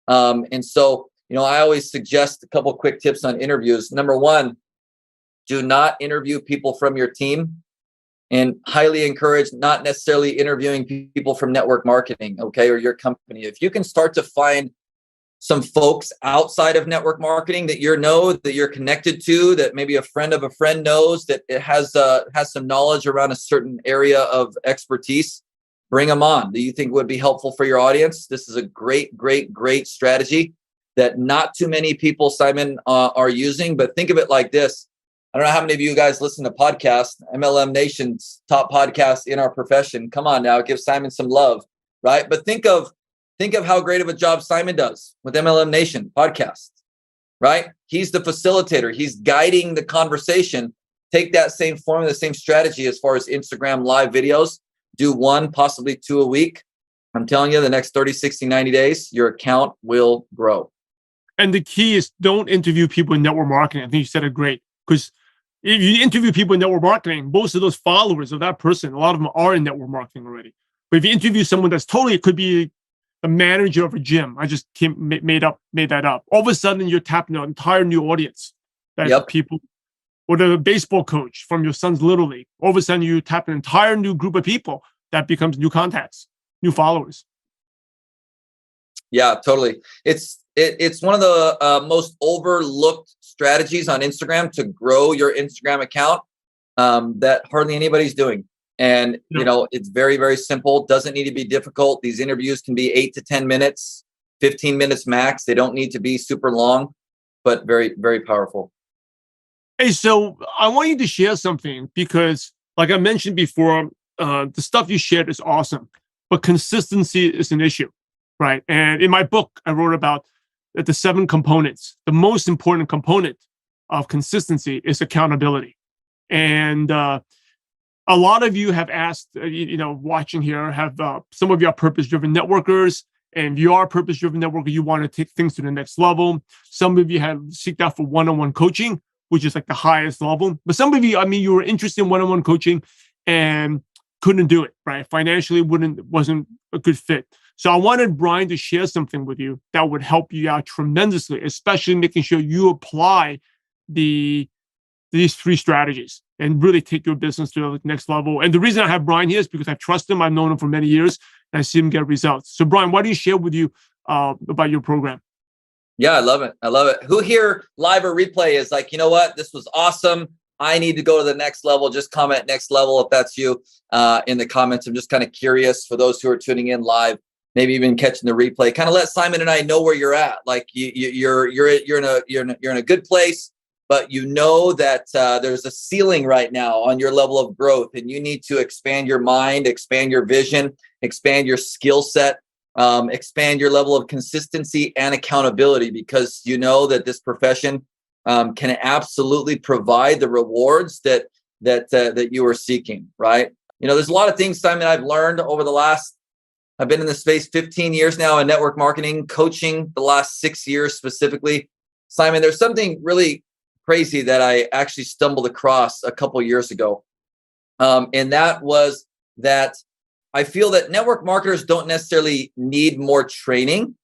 And so, I always suggest a couple of quick tips on interviews. Number one, do not interview people from your team, and highly encourage not necessarily interviewing people from network marketing, okay, or your company. If you can start to find some folks outside of network marketing that that you're connected to, that maybe a friend of a friend knows, that it has some knowledge around a certain area of expertise, bring them on. Do you think would be helpful for your audience? This is a great, great, great strategy that not too many people, Simon, are using. But think of it like this. I don't know how many of you guys listen to podcasts, MLM Nation's top podcast in our profession. Come on now, give Simon some love, right? But think of how great of a job Simon does with MLM Nation podcast, right? He's the facilitator. He's guiding the conversation. Take that same formula, the same strategy as far as Instagram live videos. Do 1, possibly 2 a week. I'm telling you, the next 30, 60, 90 days, your account will grow. And the key is don't interview people in network marketing. I think you said it great. Because if you interview people in network marketing, most of those followers of that person, a lot of them are in network marketing already. But if you interview someone that's totally, it could be a manager of a gym. I just made that up. All of a sudden, you're tapping an entire new audience. That people, or the baseball coach from your son's Little League. All of a sudden, you tap an entire new group of people that becomes new contacts, new followers. Yeah, totally. It's It's one of the most overlooked strategies on Instagram to grow your Instagram account that hardly anybody's doing. And, it's very, very simple. Doesn't need to be difficult. These interviews can be 8 to 10 minutes, 15 minutes max. They don't need to be super long, but very, very powerful. Hey, so I want you to share something because, like I mentioned before, the stuff you shared is awesome, but consistency is an issue, right? And in my book, I wrote about the 7 components. The most important component of consistency is accountability. And a lot of you have asked, watching here, have some of you are purpose-driven networkers, and you are a purpose-driven networker. You want to take things to the next level. Some of you have seeked out for one-on-one coaching, which is like the highest level. But some of you, you were interested in one-on-one coaching and couldn't do it, right? Financially, wasn't a good fit. So I wanted Brian to share something with you that would help you out tremendously, especially making sure you apply these 3 strategies and really take your business to the next level. And the reason I have Brian here is because I trust him. I've known him for many years, and I see him get results. So Brian, why don't you share with you about your program? Yeah, I love it. I love it. Who here live or replay is like, you know what? This was awesome. I need to go to the next level. Just comment next level if that's you in the comments. I'm just kind of curious for those who are tuning in live, maybe even catching the replay. Kind of let Simon and I know where you're at. Like you're in a good place, but you know that there's a ceiling right now on your level of growth, and you need to expand your mind, expand your vision, expand your skill set, expand your level of consistency and accountability, because you know that this profession can absolutely provide the rewards that you are seeking, right? There's a lot of things, Simon, I've learned over the last, I've been in this space 15 years now in network marketing, coaching the last 6 years specifically. Simon, there's something really crazy that I actually stumbled across a couple of years ago. And that was that I feel that network marketers don't necessarily need more training.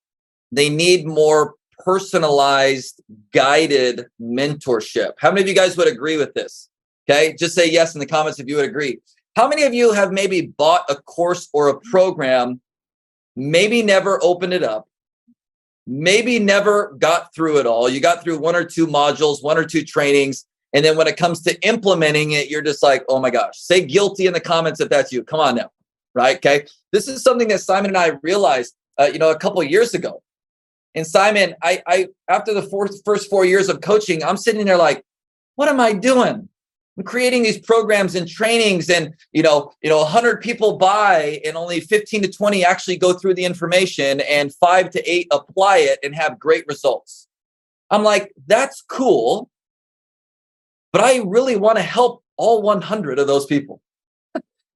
They need more personalized, guided mentorship. How many of you guys would agree with this? Okay, just say yes in the comments if you would agree. How many of you have maybe bought a course or a program, maybe never opened it up, maybe never got through it all? You got through 1 or 2 modules, 1 or 2 trainings, and then when it comes to implementing it, you're just like, oh my gosh. Say guilty in the comments if that's you. Come on now, right? Okay, this is something that Simon and I realized, a couple of years ago. And Simon, I after the first 4 years of coaching, I'm sitting there like, what am I doing? I'm creating these programs and trainings, and 100 people buy, and only 15 to 20 actually go through the information, and 5 to 8 apply it and have great results. I'm like, that's cool, but I really want to help all 100 of those people.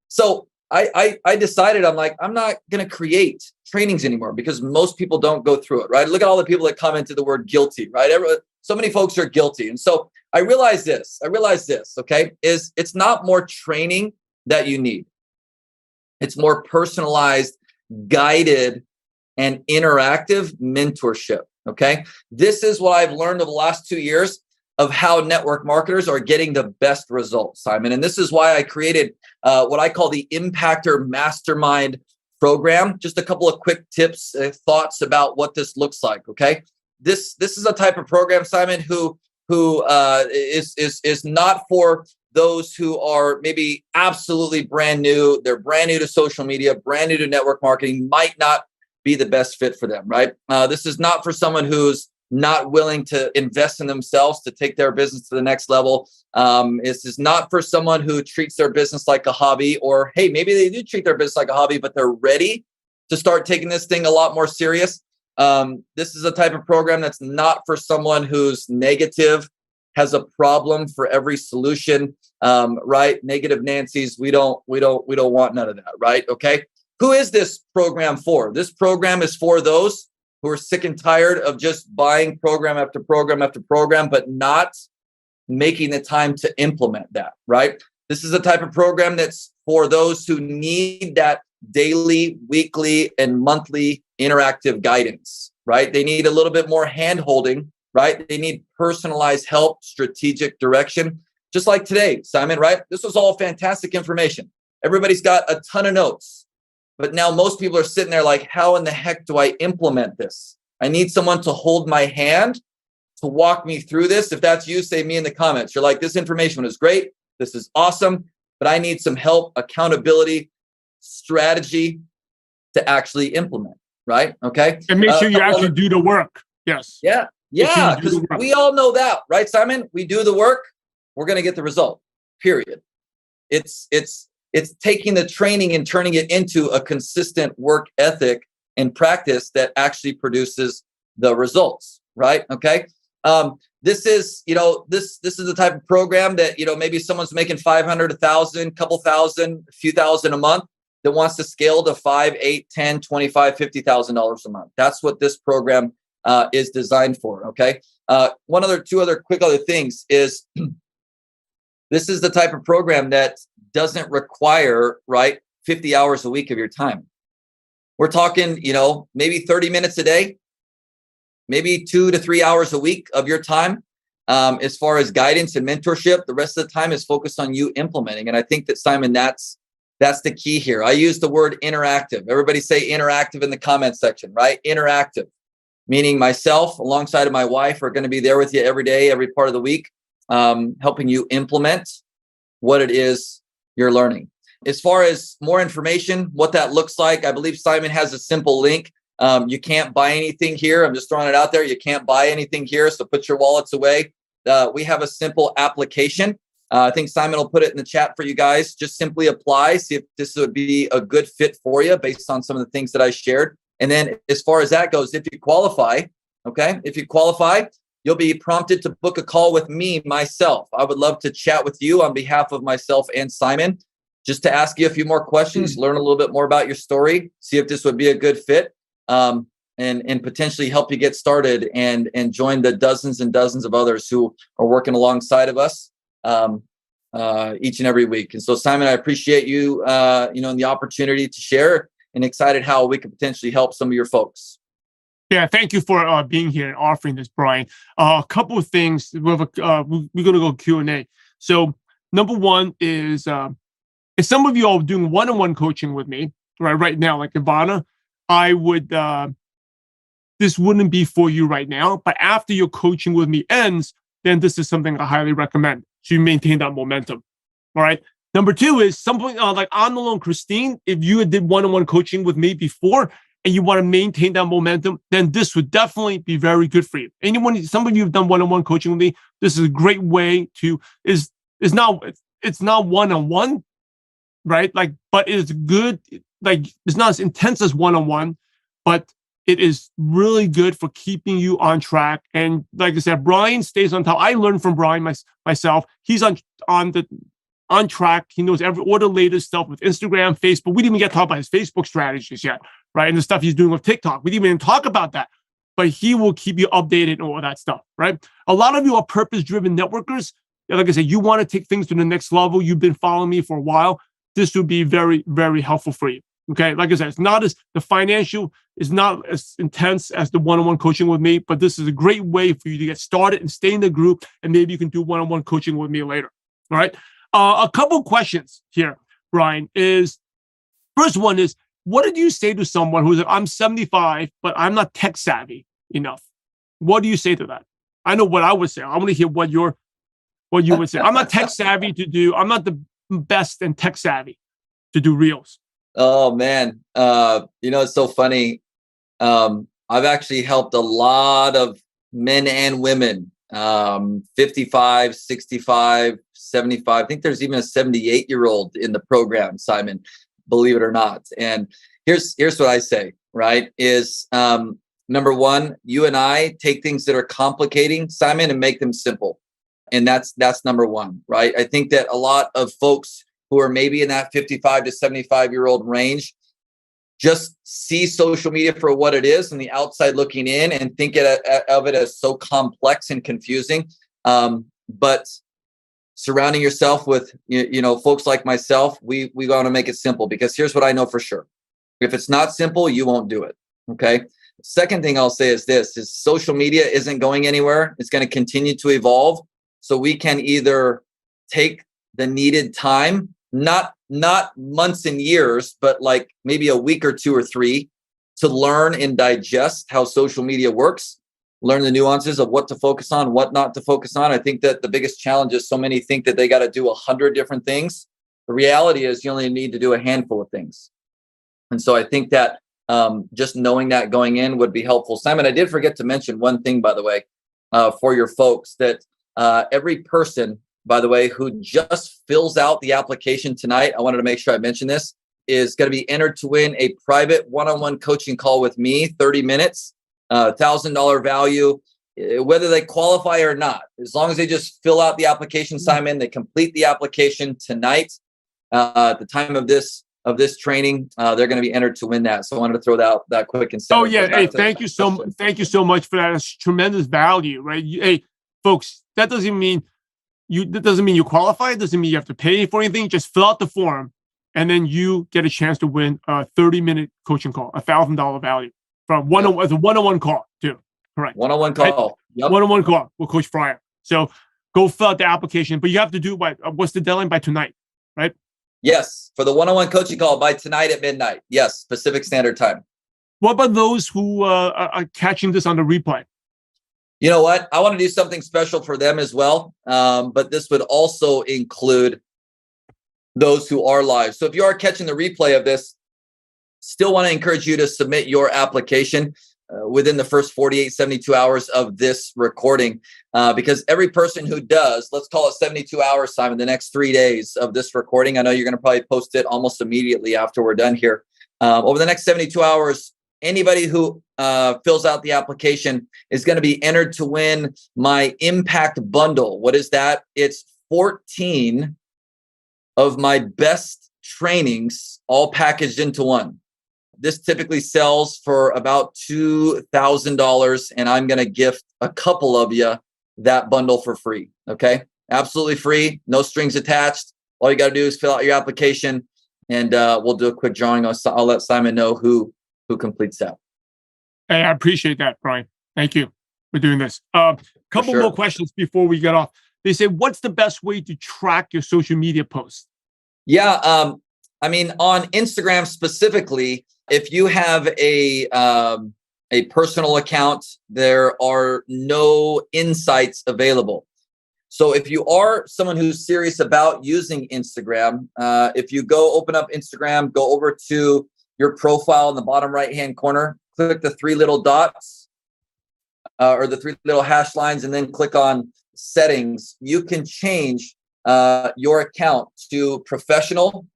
So I decided, I'm like, I'm not going to create trainings anymore because most people don't go through it, right? Look at all the people that commented the word guilty, right? So many folks are guilty. And so I realized this, okay, it's not more training that you need. It's more personalized, guided, and interactive mentorship, okay? This is what I've learned over the last 2 years of how network marketers are getting the best results, Simon. And this is why I created what I call the Impactor Mastermind program. Just a couple of quick tips, thoughts about what this looks like, okay? This is a type of program, Simon, who is not for those who are maybe absolutely brand new. They're brand new to social media, brand new to network marketing, might not be the best fit for them, right? This is not for someone who's not willing to invest in themselves to take their business to the next level. This is not for someone who treats their business like a hobby, or, hey, maybe they do treat their business like a hobby, but they're ready to start taking this thing a lot more serious. This is a type of program that's not for someone who's negative, has a problem for every solution, right? Negative Nancy's, we don't want none of that, right? Okay. Who is this program for? This program is for those who are sick and tired of just buying program after program after program, but not making the time to implement that, right? This is a type of program that's for those who need that daily, weekly, and monthly interactive guidance, right? They need a little bit more hand-holding, right? They need personalized help, strategic direction, just like today, Simon, right? This was all fantastic information. Everybody's got a ton of notes. But now most people are sitting there like, how in the heck do I implement this? I need someone to hold my hand, to walk me through this. If that's you, say me in the comments. You're like, this information is great. This is awesome, but I need some help, accountability, strategy to actually implement, right? Okay. And make sure you actually do the work. Yes. Yeah. Yeah. Because we all know that, right, Simon? We do the work, we're going to get the result, period. It's taking the training and turning it into a consistent work ethic and practice that actually produces the results, right? Okay. This is the type of program that, maybe someone's making 500, 1,000, couple thousand, a few thousand a month that wants to scale to $5, $8, $10, $25, $50,000 a month. That's what this program is designed for. Okay. Two other quick things is this is the type of program that doesn't require, right, 50 hours a week of your time. We're talking, maybe 30 minutes a day, maybe 2 to 3 hours a week of your time. As far as guidance and mentorship, the rest of the time is focused on you implementing. And I think that, Simon, that's the key here. I use the word interactive. Everybody say interactive in the comment section, right? Interactive, meaning myself alongside of my wife are going to be there with you every day, every part of the week, helping you implement what it is you're learning. As far as more information, what that looks like, I believe Simon has a simple link. You can't buy anything here. I'm just throwing it out there. You can't buy anything here. So put your wallets away. We have a simple application. I think Simon will put it in the chat for you guys. Just simply apply, see if this would be a good fit for you based on some of the things that I shared. And then as far as that goes, if you qualify, you'll be prompted to book a call with me, myself. I would love to chat with you on behalf of myself and Simon, just to ask you a few more questions, learn a little bit more about your story, see if this would be a good fit, and potentially help you get started and join the dozens and dozens of others who are working alongside of us each and every week. And so, Simon, I appreciate you, and the opportunity to share, and excited how we could potentially help some of your folks. Yeah, thank you for being here and offering this, Brian. A couple of things. We're going to go Q&A. So number one is, if some of you are doing one-on-one coaching with me, right now, like Ivana, I would, this wouldn't be for you right now, but after your coaching with me ends, then this is something I highly recommend to maintain that momentum. All right. Number two is something like on the loan, Christine, if you did one-on-one coaching with me before and you want to maintain that momentum, then this would definitely be very good for you. Some of you have done one-on-one coaching with me. This is a great way to, it's not one-on-one, right? Like, but it's good. Like, it's not as intense as one-on-one, but it is really good for keeping you on track. And like I said, Brian stays on top. I learned from Brian myself. He's on track. He knows all the latest stuff with Instagram, Facebook. We didn't even get to talk about his Facebook strategies yet, right? And the stuff he's doing with TikTok. We didn't even talk about that. But he will keep you updated on all that stuff, right? A lot of you are purpose-driven networkers. Like I said, you want to take things to the next level. You've been following me for a while. This would be very, very helpful for you. Okay, like I said, the financial is not as intense as the one-on-one coaching with me, but this is a great way for you to get started and stay in the group, and maybe you can do one-on-one coaching with me later. All right. A couple questions here, Brian, first one is, what did you say to someone who's like, I'm 75, but I'm not tech savvy enough? What do you say to that? I know what I would say. I want to hear what you would say. I'm not tech savvy I'm not the best in tech savvy to do reels. Oh man. It's so funny. I've actually helped a lot of men and women, 55, 65, 75. I think there's even a 78-year-old in the program, Simon, believe it or not. And here's what I say, right? Is, number one, you and I take things that are complicating, Simon, and make them simple. And that's number one, right? I think that a lot of folks who are maybe in that 55 to 75-year-old range just see social media for what it is on the outside looking in and think of it as so complex and confusing. But surrounding yourself with, folks like myself, we want to make it simple, because here's what I know for sure. If it's not simple, you won't do it. Okay. Second thing I'll say is social media isn't going anywhere. It's going to continue to evolve. So we can either take the needed time, not months and years, but like maybe a week or 2 or 3, to learn and digest how social media works, learn the nuances of what to focus on, what not to focus on. I think that the biggest challenge is so many think that they got to do 100 different things. The reality is you only need to do a handful of things. And so I think that just knowing that going in would be helpful. Simon, I did forget to mention one thing, by the way, for your folks, that every person, by the way, who just fills out the application tonight, I wanted to make sure I mention this, is going to be entered to win a private one-on-one coaching call with me, 30 minutes, $1,000 value, whether they qualify or not. As long as they just fill out the application, Simon, they complete the application tonight at the time of this training, they're going to be entered to win that. So I wanted to throw that quick incentive. Oh yeah, hey, thank you so much for that. It's tremendous value, right? Hey, folks, that doesn't mean you qualify. It doesn't mean you have to pay for anything. Just fill out the form, and then you get a chance to win a 30-minute coaching call, $1,000 value from one-on-one call too. Correct. One-on-one call. Right? Yep. One-on-one call with Coach Fryer. So go fill out the application, but you have to do what's the deadline by tonight, right? Yes, for the one-on-one coaching call by tonight at midnight. Yes, Pacific Standard Time. What about those who are catching this on the replay? You know what? I want to do something special for them as well. But this would also include those who are live. So if you are catching the replay of this, still want to encourage you to submit your application within the first 48, 72 hours of this recording, because every person who does, let's call it 72 hours, Simon, the next 3 days of this recording, I know you're going to probably post it almost immediately after we're done here. Over the next 72 hours, anybody who fills out the application is going to be entered to win my Impact Bundle. What is that? It's 14 of my best trainings all packaged into one. This typically sells for about $2,000, and I'm going to gift a couple of you that bundle for free. Okay. Absolutely free. No strings attached. All you got to do is fill out your application, and we'll do a quick drawing. I'll let Simon know who completes that. Hey, I appreciate that, Brian. Thank you for doing this. Couple more questions before we get off. They say, what's the best way to track your social media posts? Yeah. I mean, on Instagram specifically, if you have a personal account, there are no insights available. So if you are someone who's serious about using Instagram, if you go open up Instagram, go over to your profile in the bottom right-hand corner, click the three little dots or the three little hash lines, and then click on settings. You can change your account to professional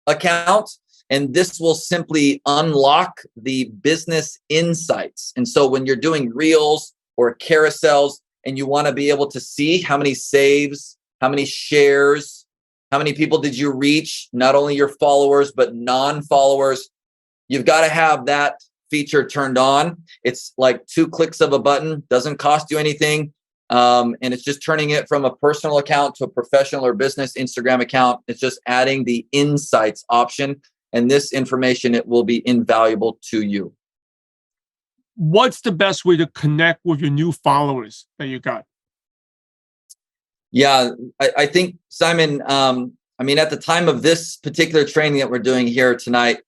account, and this will simply unlock the business insights. And so when you're doing reels or carousels and you want to be able to see how many saves, how many shares, how many people did you reach, not only your followers, but non-followers, you've got to have that feature turned on. It's like 2 clicks of a button, doesn't cost you anything. And it's just turning it from a personal account to a professional or business Instagram account. It's just adding the insights option. And this information, it will be invaluable to you. What's the best way to connect with your new followers that you got? Yeah, I think, Simon, I mean, at the time of this particular training that we're doing here tonight,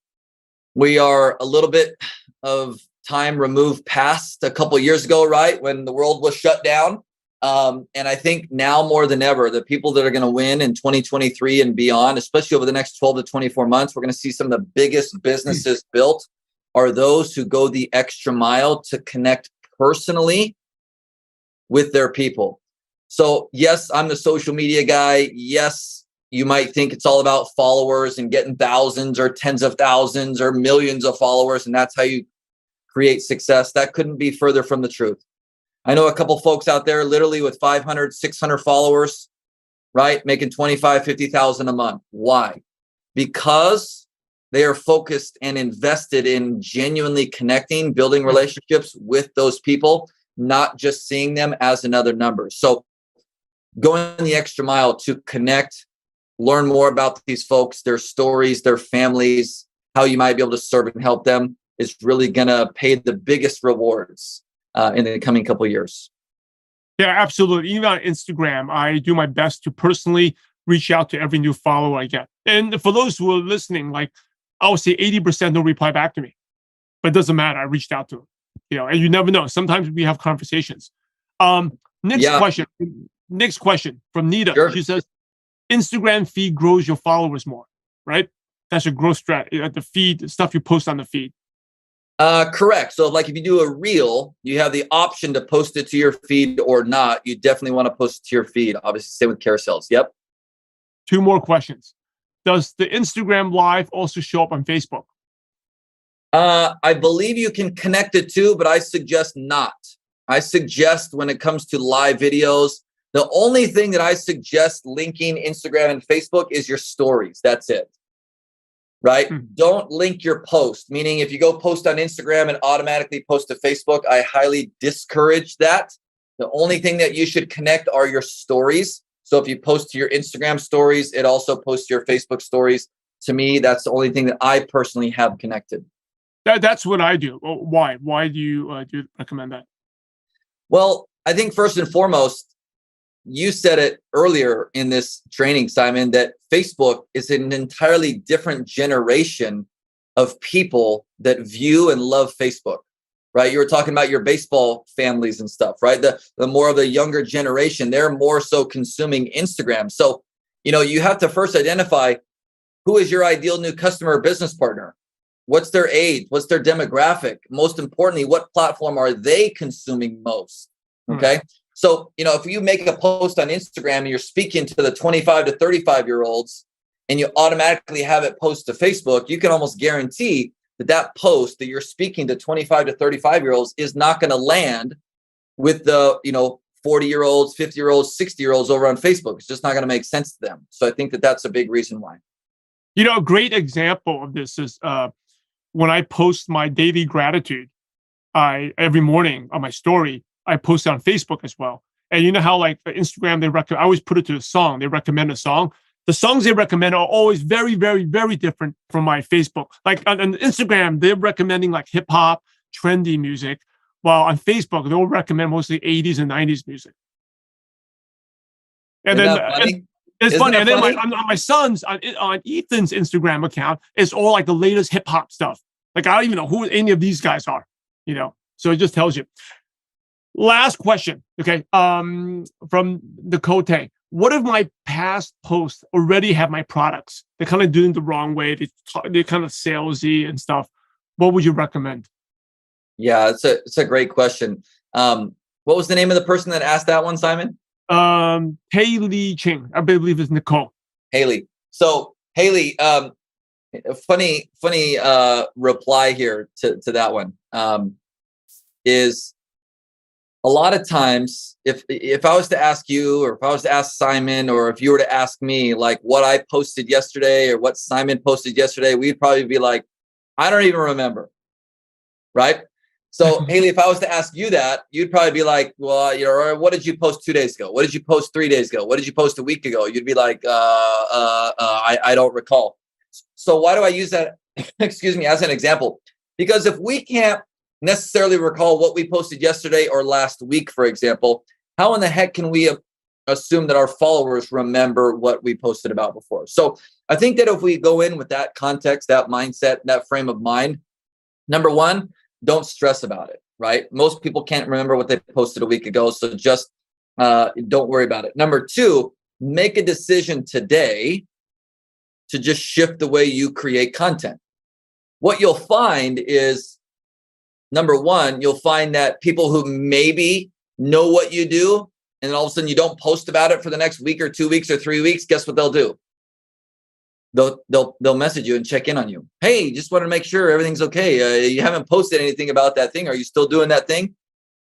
we are a little bit of time removed past a couple of years ago, right? When the world was shut down. And I think now more than ever, the people that are going to win in 2023 and beyond, especially over the next 12 to 24 months, we're going to see some of the biggest businesses built are those who go the extra mile to connect personally with their people. So yes, I'm the social media guy. Yes, you might think it's all about followers and getting thousands or tens of thousands or millions of followers, and that's how you create success. That couldn't be further from the truth. I know a couple folks out there literally with 500, 600 followers, right? Making 25, 50,000 a month. Why? Because they are focused and invested in genuinely connecting, building relationships with those people, not just seeing them as another number. So going the extra mile to connect, learn more about these folks, their stories, their families, how you might be able to serve and help them is really going to pay the biggest rewards in the coming couple of years. Yeah, absolutely. Even on Instagram, I do my best to personally reach out to every new follower I get. And for those who are listening, like I would say 80% don't reply back to me. but it doesn't matter. I reached out to him, and you never know. Sometimes we have conversations. Next question. Next question from Nita. Sure. She says, Instagram feed grows your followers more, right? That's your growth strategy. The feed, the stuff you post on the feed. Correct. So like if you do a reel, you have the option to post it to your feed or not. You definitely want to post it to your feed. Obviously, same with carousels. Yep. 2 more questions. Does the Instagram live also show up on Facebook? I believe you can connect it to, but I suggest not. I suggest when it comes to live videos, the only thing that I suggest linking Instagram and Facebook is your stories. That's it. Right? Don't link your post, meaning if you go post on Instagram and automatically post to Facebook, I highly discourage that. The only thing that you should connect are your stories. So if you post to your Instagram stories, it also posts to your Facebook stories. To me, that's the only thing that I personally have connected. That's what I do. Why? Why do you recommend that? Well, I think first and foremost, you said it earlier in this training, Simon, that Facebook is an entirely different generation of people that view and love Facebook, right? You were talking about your baseball families and stuff, right? The more of the younger generation, they're more so consuming Instagram. So, you have to first identify who is your ideal new customer or business partner. What's their age? What's their demographic? Most importantly, what platform are they consuming most? Okay. So, if you make a post on Instagram and you're speaking to the 25 to 35-year-olds and you automatically have it post to Facebook, you can almost guarantee that post that you're speaking to 25 to 35-year-olds is not going to land with the, 40-year-olds, 50-year-olds, 60-year-olds over on Facebook. It's just not going to make sense to them. So I think that that's a big reason why. A great example of this is when I post my daily gratitude, every morning on my story, I post it on Facebook as well. And you know how like Instagram, I always put it to a song. They recommend a song. The songs they recommend are always very, very, very different from my Facebook. Like on Instagram, they're recommending like hip hop, trendy music, while on Facebook, they'll recommend mostly 80s and 90s music. And Isn't then that funny? it's Isn't funny. that And then funny? on my son's, on Ethan's Instagram account, it's all like the latest hip hop stuff. Like I don't even know who any of these guys are, So it just tells you. Last question, okay, from Dakota. What if my past posts already have my products? They're kind of doing it the wrong way. They're kind of salesy and stuff. What would you recommend? Yeah, it's a great question. What was the name of the person that asked that one, Simon? Haley Ching. I believe it's Nicole. Haley. So Haley, funny reply here to that one is a lot of times if I was to ask you, or if I was to ask Simon, or if you were to ask me like what I posted yesterday or what Simon posted yesterday, we'd probably be like, I don't even remember. Right? So Haley, if I was to ask you that, you'd probably be like, well, what did you post 2 days ago? What did you post 3 days ago? What did you post a week ago? You'd be like, I don't recall. So why do I use that, excuse me, as an example? Because if we can't necessarily recall what we posted yesterday or last week, for example, how in the heck can we assume that our followers remember what we posted about before? So I think that if we go in with that context, that mindset, that frame of mind, number one, don't stress about it, right? Most people can't remember what they posted a week ago. So just don't worry about it. Number two, make a decision today to just shift the way you create content. What you'll find is, number one, you'll find that people who maybe know what you do, and then all of a sudden you don't post about it for the next week or 2 weeks or 3 weeks, guess what they'll do? They'll message you and check in on you. Hey, just want to make sure everything's okay. You haven't posted anything about that thing. Are you still doing that thing?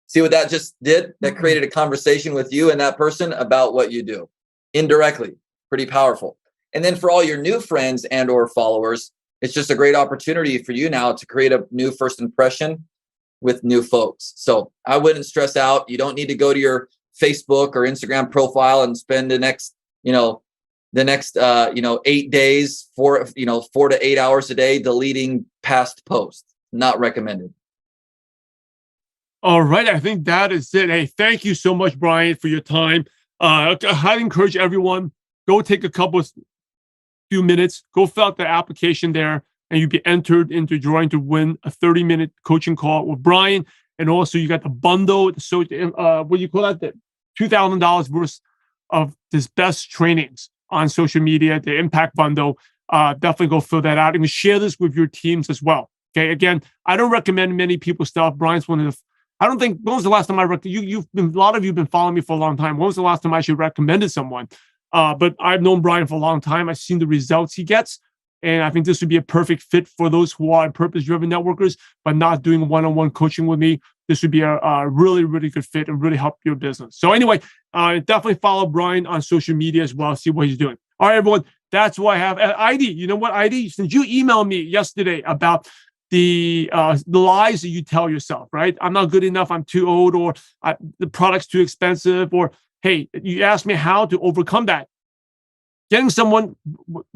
See what that just did? That created a conversation with you and that person about what you do indirectly. Pretty powerful. And then for all your new friends and or followers, it's just a great opportunity for you now to create a new first impression with new folks. So I wouldn't stress out. You don't need to go to your Facebook or Instagram profile and spend the next 8 days, 4 to 8 hours a day deleting past posts. Not recommended. All right. I think that is it. Hey, thank you so much, Brian, for your time. I highly encourage everyone, go take a few minutes, go fill out the application there. and you'd be entered into drawing to win a 30-minute coaching call with Brian. And also you got the bundle, so what do you call that? The $2,000 worth of this best trainings on social media, the impact bundle. Definitely go fill that out and share this with your teams as well. Okay. Again, I don't recommend many people's stuff. Brian's one of the, I don't think, when was the last time you've been, a lot of you have been following me for a long time. When was the last time I actually recommended someone? But I've known Brian for a long time. I've seen the results he gets. And I think this would be a perfect fit for those who are purpose-driven networkers, but not doing one-on-one coaching with me. This would be a really, really good fit and really help your business. So anyway, definitely follow Brian on social media as well. See what he's doing. All right, everyone. That's what I have. ID, you know what, ID? Since you emailed me yesterday about the lies that you tell yourself, right? I'm not good enough. I'm too old, or the product's too expensive, or hey, you asked me how to overcome that. Getting someone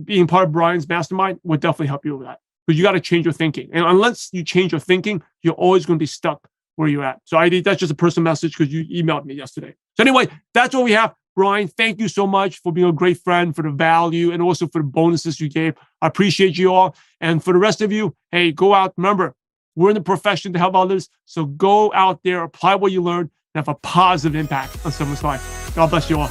being part of Brian's mastermind would definitely help you with that, because you got to change your thinking. And unless you change your thinking, you're always going to be stuck where you're at. So ID, that's just a personal message because you emailed me yesterday. So anyway, that's what we have. Brian, thank you so much for being a great friend, for the value, and also for the bonuses you gave. I appreciate you all. And for the rest of you, hey, go out. Remember, we're in the profession to help others. So go out there, apply what you learned, and have a positive impact on someone's life. God bless you all.